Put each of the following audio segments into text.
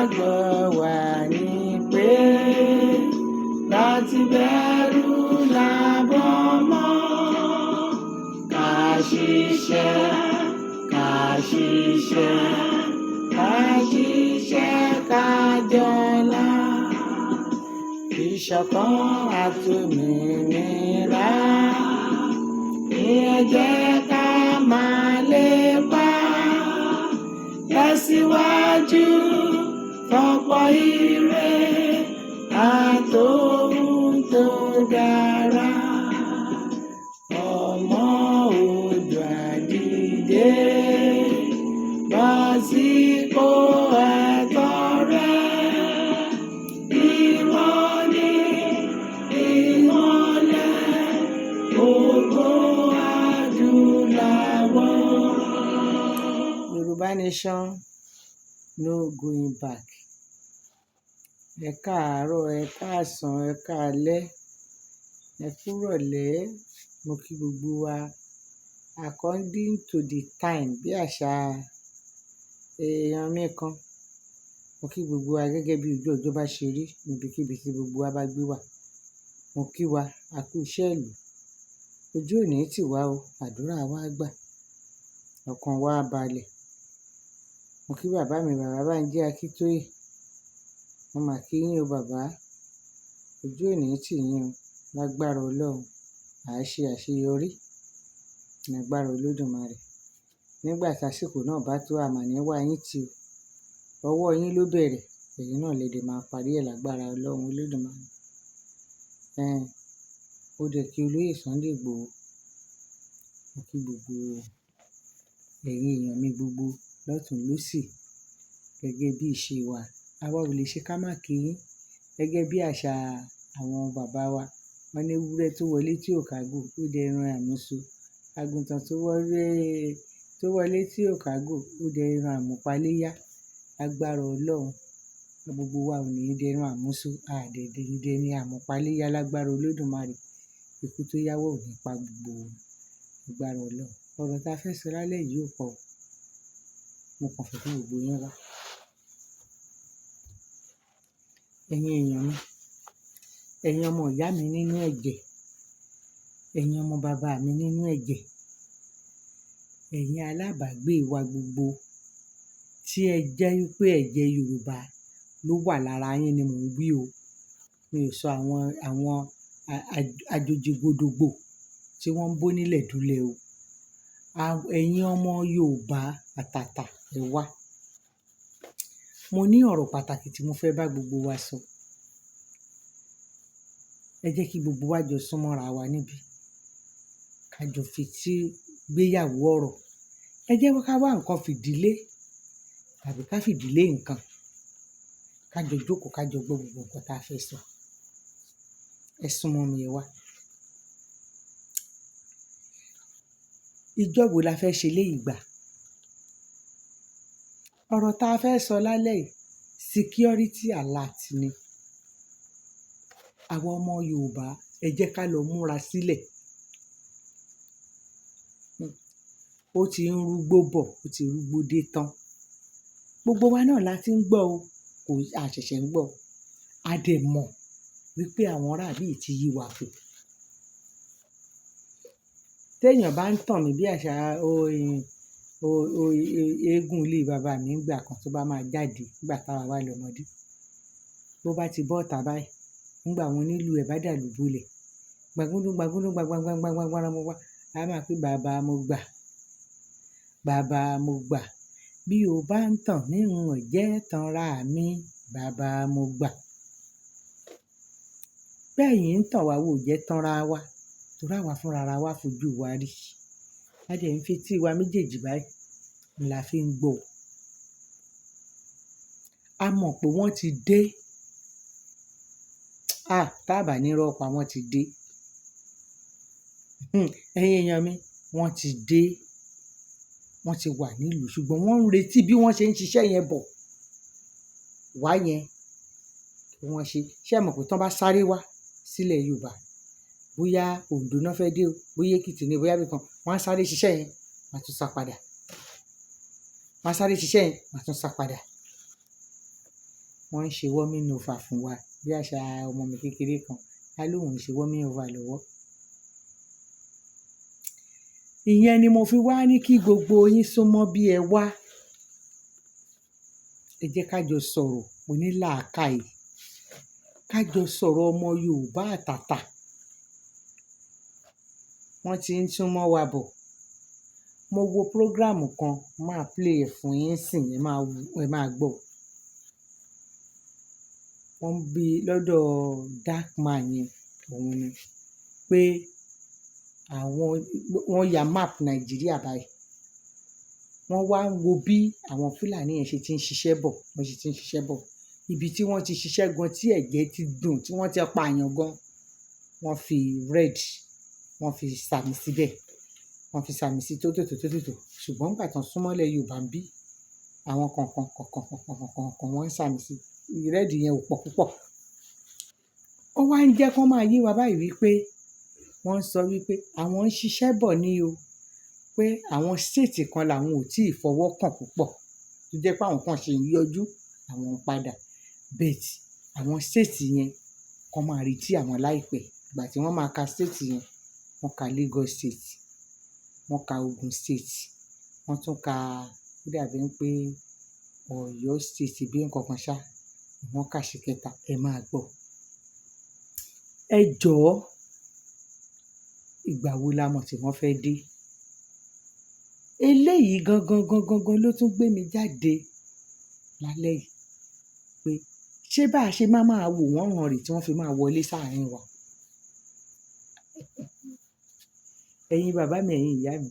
ìgbàgbọ́ wa ni pé láti bẹ̀rù làbọ̀ mọ́. Ká ṣiṣẹ́, ká ṣiṣẹ́, ká ṣiṣẹ́ ká jọlá. Ìṣọ̀kan àtòmìnira ni ẹ jẹ́ ká máa lépa. Tẹ̀síwájú fọ́pọ̀ ire àtòhun tó dára. Ọmọ Oòduà dìde, bọ́ sípò ẹ̀tọ́ rẹ. Ìwọ ni ìmọ́lẹ̀ gbogbo adúláwọ̀. Yorùbá Nation, no going back. Ẹ káàárọ̀, ẹ káàsán, ẹ káalẹ́, ẹ kúrọ̀lẹ́. Mo kí gbogbo wa according to the time, bí àṣà èèyàn mi kan. Mo kí gbogbo wa gẹ́gẹ́ bí ojú ọjọ́ bá ṣe rí níbikíbi tí gbogbo wa bá gbé wà. Mo kí wa a kú iṣẹ́ ìlú. Ojú ò ní tì wá o, àdúrà wa gbà, ọkàn wa balẹ̀. Mo kí bàbá mi, bàbá Bánjí Akíntóyè. Mo mà kí yín o bàbá. Ojú ò ní tì yín o, lágbára Ọlọ́run. À á ṣe àṣeyọrí lágbára Olódùmarè. Nígbà tásìkò náà bá tó, àmà ní wá yín tì o. Ọwọ́ yín ló bẹ̀rẹ̀, ẹ̀yin náà lè dè máa parí ẹ̀ lágbára Ọlọ́run Olódùmarè. Ó dẹ̀ kí olóyè Sunday Igboho. Mo kí gbogbo ẹ̀yin èèyàn mi gbogbo lọ́tùn lósì gẹ́gẹ́ bí ìṣe wa. Àwa ò lè ṣe ká má kí yín gẹ́gẹ́ bí àṣà àwọn bàbá wa. Wọ́n ní ewúrẹ́ tó wọlé tí ò kágò ó dẹran àmúso. Àgùntàn tó wọlé tí ò kágò ó dẹran àmúpaléyá. Lágbára Ọlọ́run, gbogbo wa ò ní dẹran àmúso, àdẹ̀dẹ̀ ní àmúpaléyá lágbára Olódùmarè. Ikú tó yáwọ́ ò ní pa gbogbo wa lágbára Ọlọ́run. Ọ̀rọ̀ tá a fẹ́ sọ lálẹ́ yìí ò pọ̀. Mo kàn fẹ́ kí gbogbo yín wá. Ẹ̀yin èèyàn mi, ẹ̀yin ọmọ ìyá mi nínú ẹ̀jẹ̀, ẹ̀yin ọmọ bàbá mi nínú ẹ̀jẹ̀, ẹ̀yin alábàágbé wa gbogbo tí ẹ jẹ́ wípé ẹ̀jẹ̀ Yorùbá ló wà lára yín ni mò ń wí o. Mi ò sọ àwọn àjòjì gbòdògbò tí wọ́n ń bó nílẹ̀ dúlẹ̀ o. Ẹ̀yin ọmọ Yorùbá àtàtà ẹ wá. Mo ní ọ̀rọ̀ pàtàkì tí mo fẹ́ bá gbogbo wa sọ. Ẹ jẹ́ kí gbogbo wa jọ súnmọ́ra wa níbí. Ká jọ fetí gbéyàwó ọ̀rọ̀. Ẹ jẹ́ ká wá nǹkan fìdílé tàbí ká fìdílé nǹkan. Ká jọ jókòó, ká jọ gbọ́ gbogbo nǹkan tá a fẹ́ sọ. Ẹ súnmọ́ mi ẹ wá. Ìjọ́ wo la fẹ́ ṣe léyìí gbà? Ọ̀rọ̀ tá a fẹ́ sọ lálẹ́ yìí, security alert ni. Àwọn ọmọ Yorùbá ẹ jẹ́ ká lọ múra sílẹ̀. Ó ti ń rúgbó bọ̀, ó ti rúgbó dé tán. Gbogbo wa náà la ti ń gbọ́ o, kò àṣẹ̀ṣẹ̀ ń gbọ́. A dẹ̀ mọ̀ wípé àwọn aráàbí ti yí wa kù. Téèyàn bá ń tàn mí bí àṣà eégún ilé bàbá mi nígbà kan tó bá máa jáde nígbà táwa wà lọ́mọdé. Bó bá ti bọ́ta báyìí, nígbà wọn nílùú ẹ̀ bá dàlú bolẹ̀. Gbàgúdú gbàgbàgbàgbàgbàgbàgbà. A máa pé bàbá mo gbà. Bàbá mo gbà. Bí o bá ń tàn mí n ò jẹ́ tanra mi. Bàbá mo gbà. Bẹ́ẹ̀yin ń tàn wá wò jẹ́ tanra wa. Torí àwa fúnra ra wa fojú wa rí. A dẹ̀ ń fetí wa méjèèjì báyìí ni la fi ń gbọ́. A mọ̀ pé wọ́n ti dé. Tábà ní rọ́pa wọ́n ti dé. Ẹ̀yin èèyàn mi, wọ́n ti dé. Wọ́n ti wà nílùú ṣùgbọ́n wọ́n ń retí bí wọ́n ṣe ń ṣiṣẹ́ yẹn bọ̀. Wá yẹn kí wọ́n ṣe. Ṣé ẹ mọ̀ pé tí wọ́n bá sáré wá sílẹ̀ Yorùbá, bóyá Oǹdó náà fẹ́ dé o, bóyá Èkìtì ni, bóyá ibìkan, wọ́n á sáré ṣiṣẹ́ yẹn, wọ́n á tún sá padà. Wọ́n á sáré ṣiṣẹ́ yẹn, wọ́n á tún sá padà. wọ́n ń ṣe warming over fún wa bí àṣà ọmọ mi kékeré kan á lóun ń ṣe warming over lọ́wọ́. Ìyẹn ni mo fi wá ní kí gbogbo yín súnmọ́ bí ẹ wá. Ẹ jẹ́ ká jọ sọ̀rọ̀ onílàákàyè, ká jọ sọ̀rọ̀ ọmọ Yorùbá àtàtà. Wọ́n ti ń súnmọ́ wa bọ̀. Mo wo program kan, máa play ẹ̀ fún yín sìn, ẹ máa gbọ́. Wọ́n bí lọ́dọ̀ dark man yẹn, òun ni pé wọ́n ya map Nàìjíríà báyìí. Wọ́n wá ń wo bí àwọn Fúlàní yẹn ṣe ti ń ṣiṣẹ́ bọ̀, wọ́n ṣe ti ń ṣiṣẹ́ bọ̀. Ibi tí wọ́n ti ṣiṣẹ́ gan, tí ẹ̀jẹ̀ ti dùn, tí wọ́n ti pààyàn gan, wọ́n fi red, wọ́n fi sàmì síbẹ̀. Wọ́n fi sàmì sí tótòtò. Ṣùgbọ́n nígbà tán súnmọ́lẹ̀ Yorùbá ń bí, àwọn kọ̀ọ̀kan wọ́n ń sàmì sí. Red yẹn ò pọ̀ púpọ̀. Ó wá ń jẹ́ kó máa yé wa báyìí wípé wọ́n ń sọ wípé àwọn ń ṣiṣẹ́ bọ̀ ní o, pé àwọn state kan làwọn ò tíì fọwọ́ kàn púpọ̀, tó jẹ́ pé àwọn kan ṣe ń yọjú, àwọn ń padà. Bet àwọn state yẹn kan máa retí àwọn láìpẹ́. Ìgbà tí wọ́n máa ka state yẹn, wọ́n ka Lagos state, wọ́n ka Ogun state, wọ́n tún ka, ó dàbí pé Ọ̀yọ́ state bí nǹkan kan ṣá, wọ́n kà sí kẹta. Ẹ máa gbọ́. Ẹ jọ̀ọ́, ìgbà wo la mọ̀ tí wọ́n fẹ́ dé? Eléyìí gangan ló tún gbé mi jáde lálẹ́ yìí pé ṣé bá a ṣe máa wò wọ́n ràn rè tí wọ́n fi máa wọlé sáàárín wa. Ẹ̀yin bàbá mi, ẹ̀yin ìyá mi,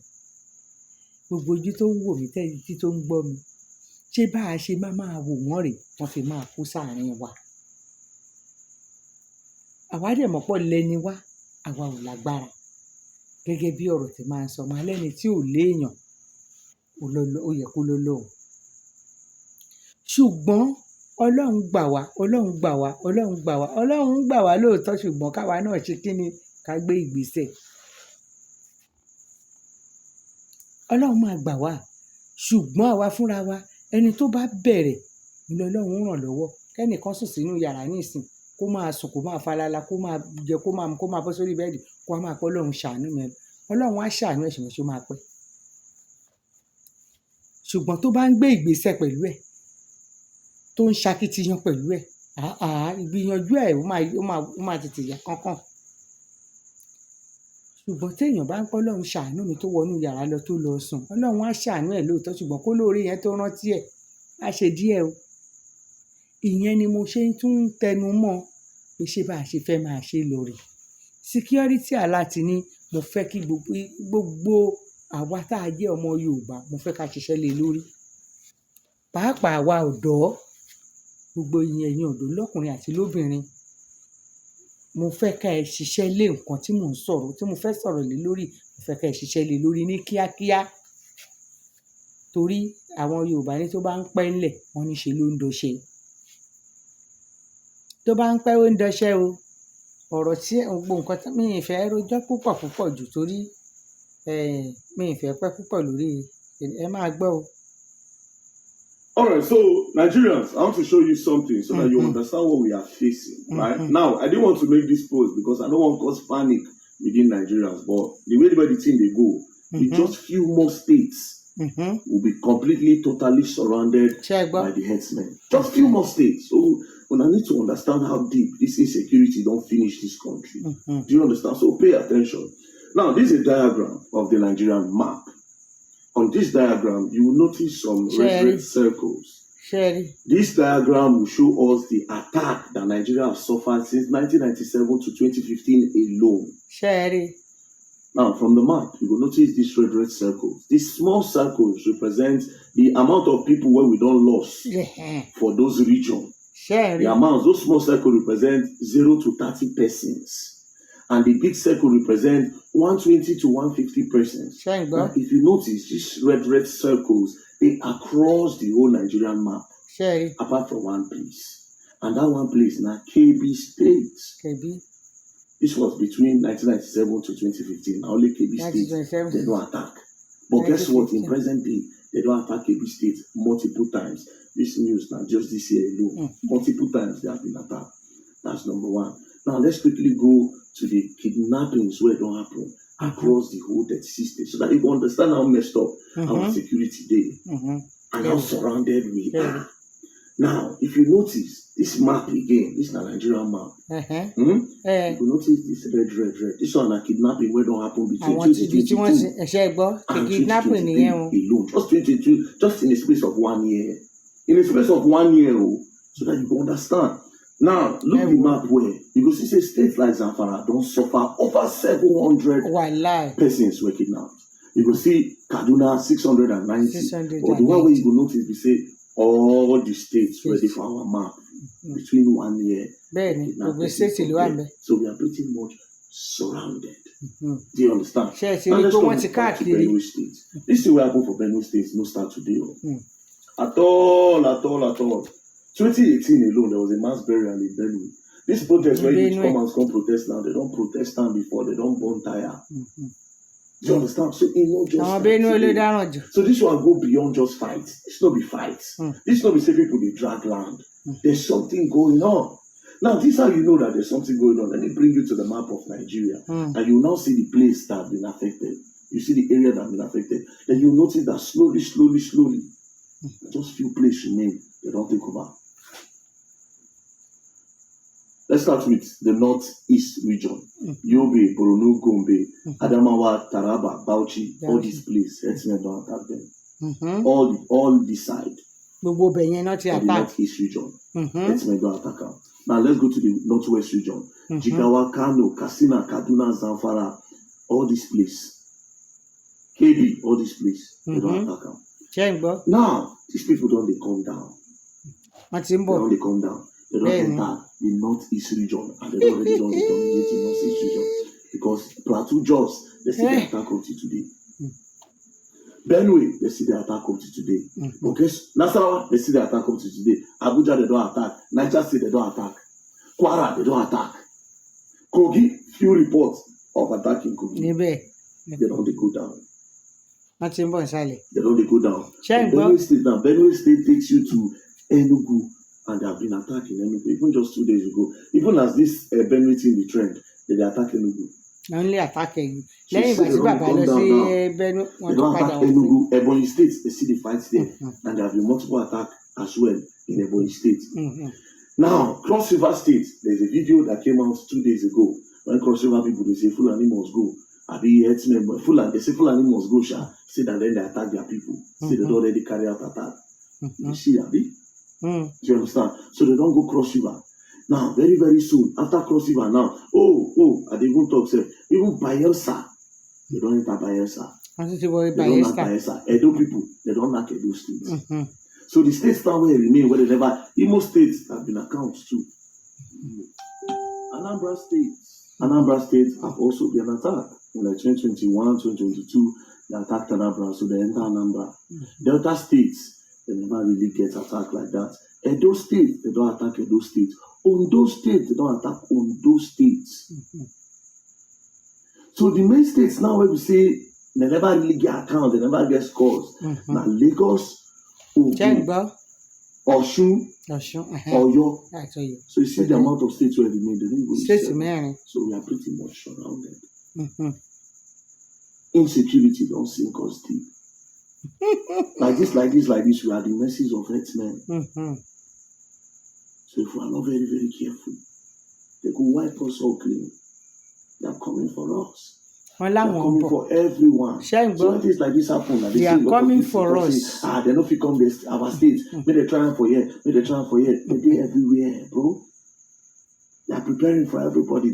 gbogbo ojú tó ń wò mí, tí tó ń gbọ́ mi, ṣé bá a ṣe máa wò wọ́n rè wọ́n fi máa kú sáàárín wa. Àwa dẹ̀ mọ̀ pọ̀ lẹ́ni wá, àwa ò lágbára. Gẹ́gẹ́ bí ọ̀rọ̀ tí máa ń sọ, máa lẹ́ni tí ò léèyàn, ó yẹ kó lọ́lọ́run. Ṣùgbọ́n Ọlọ́run gbà wá, Ọlọ́run gbà wá lóòótọ́, ṣùgbọ́n káwa náà ṣe kí ni? Ká gbé ìgbésẹ̀. Ọlọ́run máa gbà wá, ṣùgbọ́n àwa fúnra wa, ẹni tó bá bẹ̀rẹ̀ ni Ọlọ́run ràn lọ́wọ́. Kẹ́nìkan sùn sínú yàrá nísìn, kó máa sùn, kó máa falala, kó máa jẹ, kó máa bọ́ sórí bẹ́ẹ̀dì, kó máa pọ́ Ọlọ́run ṣàánú mi. Ọlọ́run á ṣàánú ẹ̀, ṣùgbọ́n ṣó máa pẹ́. Ṣùgbọ́n tó bá ń gbé ìgbésẹ̀ pẹ̀lú ẹ̀, tó ń ṣakitiyan pẹ̀lú ẹ̀, ìgbìyànjú ẹ̀ ó máa tètè yá kánkán. Ṣùgbọ́n téèyàn bá ń pọ́ Ọlọ́run ṣàánú mi, tó wọnú yàrá lọ tó lọ sùn, Ọlọ́run á ṣàánú ẹ̀ lóòótọ́, ṣùgbọ́n kó lóore yẹn tó rántí ẹ̀ á ṣe díẹ̀ o. Ìyẹn ni mo ṣe tún ń tẹnu mọ́ pé ṣé bá a ṣe fẹ́ máa ṣe lórí. Security alert ni mo fẹ́ kí gbogbo àwa tá a jẹ́ ọmọ Yorùbá, mo fẹ́ ká ṣiṣẹ́ lé lórí. Pàápàá àwa ọ̀dọ́, gbogbo ẹ̀yin ọ̀dọ́ lọ́kùnrin àti lóbìnrin, mo fẹ́ ká ẹ ṣiṣẹ́ lé nǹkan tí mo fẹ́ sọ̀rọ̀ lé lórí. Mo fẹ́ ká ẹ ṣiṣẹ́ lé lórí ní kíákíá. Torí àwọn Yorùbá ní tó bá ń pẹ́ ńlẹ̀, wọ́n ní ṣe ló ń dọṣẹ́. Tó bá ń pẹ́ ó ń dọṣẹ́ o. Ọ̀rọ̀ tí gbogbo nǹkan tí mi ì fẹ́ rojọ́ púpọ̀ jù, torí mi ì fẹ́ pẹ́ púpọ̀ lórí. Ẹ máa gbọ́ o. All right, so Nigerians, I want to show you something so that you understand what we are facing, right? Now, I didn't want to make this post because I don't want to cause panic within Nigerians, but the way the thing they go, in just few more states will be completely, totally surrounded by the herdsmen. Just few more states. So, when I need to understand how deep this insecurity don't finish this country. Do you understand? So, pay attention. Now, this is a diagram of the Nigerian map. On this diagram, you will notice some red circles. This diagram will show us the attack that Nigeria has suffered since 1997 to 2015 alone. Now, from the map, you will notice these red circles. These small circles represent the amount of people where we don't lose for those regions. The amount, those small circles represent 0 to 30 persons. And the big circle represent 120 to 150 persons. Now, if you notice, these red circles, they across the whole Nigerian map, apart from one place. And that one place now, KB State. This was between 1997 to 2015. Now, only KB State, they don't attack. But guess what? In present day, they don't attack KB State multiple times. this news now, just this year alone, multiple times they have been attacked. That's number one. Now let's quickly go to the kidnappings where it don't happen across the whole 36 states, so that you can understand how messed up our security day and how surrounded we are. Now, if you notice this map again, this is a Nigerian map. You notice this red. This one a kidnapping where don't happen between 2022 and 2023 alone. Just 2022, just in the space of 1 year. In the space of 1 year, so that you can understand. Now, look the map where you go see say states like Zamfara don't suffer over 700 persons were kidnapped. You go see Kaduna 690. But the one way you go notice we say all the states ready for our map between 1 year. So we are pretty much surrounded. Do you understand? Now let's go back to Benue State. This is what happened for Benue State. No start today. At all. 2018 alone, there was a mass burial in Benue. This protest where you come protest now, they don't protest time before, they don't burn tire. Do you understand? So it not just so this one go beyond just fights. It's not be fights. This not be say people they drag land. There's something going on. Now this is how you know that there's something going on. Let me bring you to the map of Nigeria, and you will now see the place that have been affected. You see the area that have been affected. Then you notice that slowly, just few places remain. They don't take over. Let's start with the northeast region. Yobe, Borno, Gombe, Adamawa, Taraba, Bauchi, all these places. Herdsmen don't attack them. All this side. The northeast region. Herdsmen don't attack them. Now let's go to the northwest region. Jigawa, Kano, Katsina, Kaduna, Zamfara, all these places. KB, all these places. They don't attack them. Now, these people don't they come down. They don't come down. They don't enter the northeast region, and they don't already dominate the northeast region because Plateau Jos, they see the attack up to today. Benue, they see the attack up to today. Okay, Nasarawa, they see the attack up to today. Abuja, they don't attack. Niger State, they don't attack. Kwara, they don't attack. Kogi, few reports of attacking Kogi. They don't go down. They don't go down. Benue State takes you to Enugu. And they have been attacking Enugu even just 2 days ago. Even as this Benue team the trend, they attack Enugu. Only attacking. So they don't attack Enugu. Ebonyi State, they see the fights there, and there have been multiple attacks as well in Ebonyi State. Now, Cross River State, there's a video that came out 2 days ago when Cross River people they say Fulani must go. They say Fulani must go. Say that then they attack their people. Say they don't already carry out attack. You see, Abi? Do you understand? So they don't go Cross River. Now, very, very soon, after Cross River now, I didn't even talk, say, even Bayelsa, they don't enter Bayelsa. They don't knock Bayelsa. Edo people, they don't knock Edo states. So the states now where remain, where they never, Imo states have been accounted too. Anambra State have also been attacked. In like 2021, 2022, they attacked Anambra, so they enter Anambra. Delta states, they never really get attacked like that. Edo State, they don't attack Edo State. Ondo State, they don't attack Ondo States. So the main states now where we say they never really get account, they never get scores. Now Lagos, Ogun, Osun, Oyo. So you see the amount of states where we made, they didn't go. So we are pretty much surrounded. Insecurity don't sink us deep. like this, we are the mercies of herdsmen. So if we are not very, very careful, they could wipe us all clean. They are coming for us. They are coming for everyone. So when things like this happen, they are coming for us. They don't fit come this our state. May they try for here. May they try for here. They everywhere, bro. They are preparing for everybody.